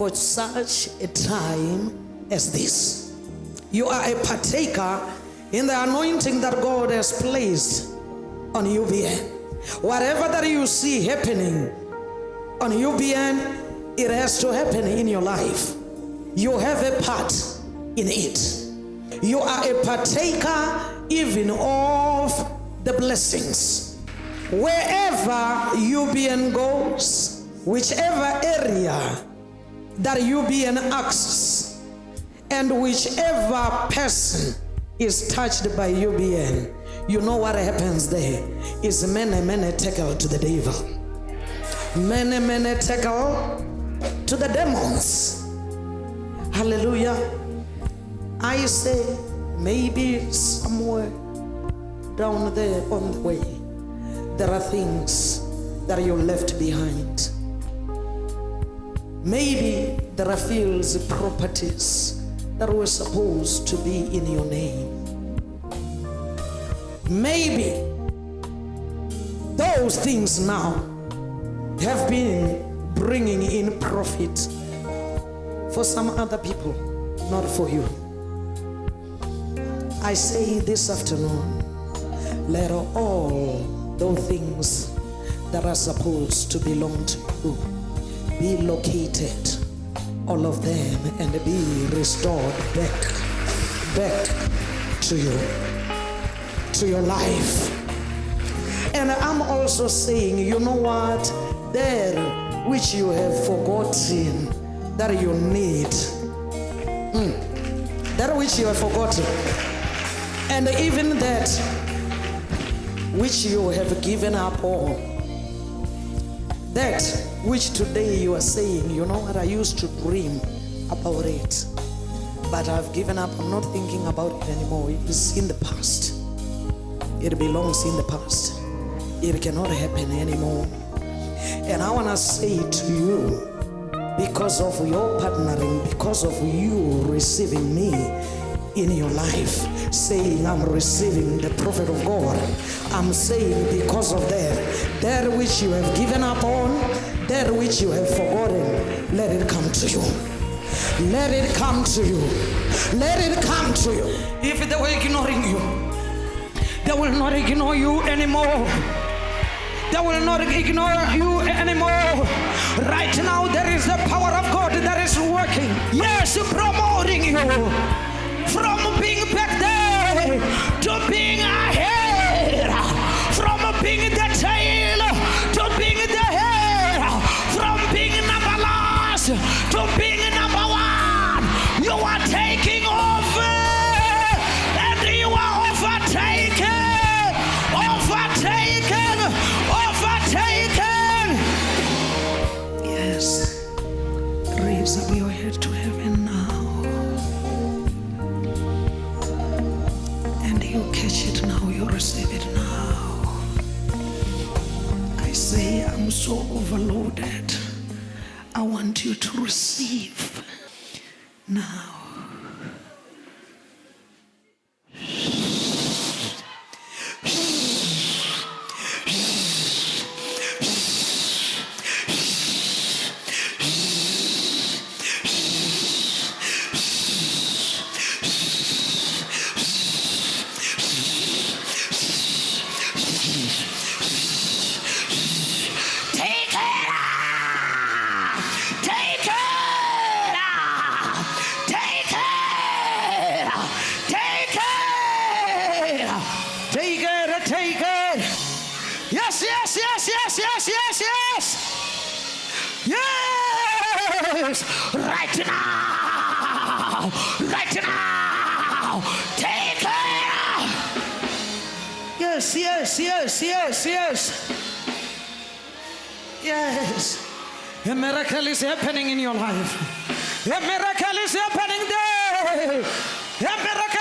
for such a time as this. You are a partaker in the anointing that God has placed on UBN. Whatever that you see happening on UBN, it has to happen in your life. You have a part in it. You are a partaker even of the blessings. Wherever UBN goes, whichever area that UBN accesses, and whichever person is touched by UBN, you know what happens there is many tackle to the devil. Many tackle to the demons. Hallelujah. I say maybe somewhere down there on the way, there are things that you left behind. Maybe there are fields, properties that were supposed to be in your name. Maybe those things now have been bringing in profit for some other people, not for you. I say this afternoon, let all those things that are supposed to belong to you be located, all of them, and be restored back to you, to your life. And I'm also saying, you know what? There which you have forgotten that you need, that which you have forgotten, and even that which you have given up on, that which today you are saying, you know what, I used to dream about it, but I've given up, I'm not thinking about it anymore. It is in the past. It belongs in the past. It cannot happen anymore. And I want to say to you, because of your partnering, because of you receiving me in your life, saying I'm receiving the prophet of God, I'm saying because of that which you have given up on, that which you have forgotten, let it come to you. Let it come to you. Let it come to you. If they were ignoring you, they will not ignore you anymore. They will not ignore you anymore. Right now there is the power of God that is working. Yes, promoting you from being back there to being ahead, from being the tail to being the head, from being number last to being number one. You are taking over and you are overtaken. Yes, raise up your head to heaven now, and you catch it now, you receive it now. I say I'm so overloaded. I want you to receive now. Yes, right now, take it. Yes. A miracle is happening in your life. A miracle is happening there. A miracle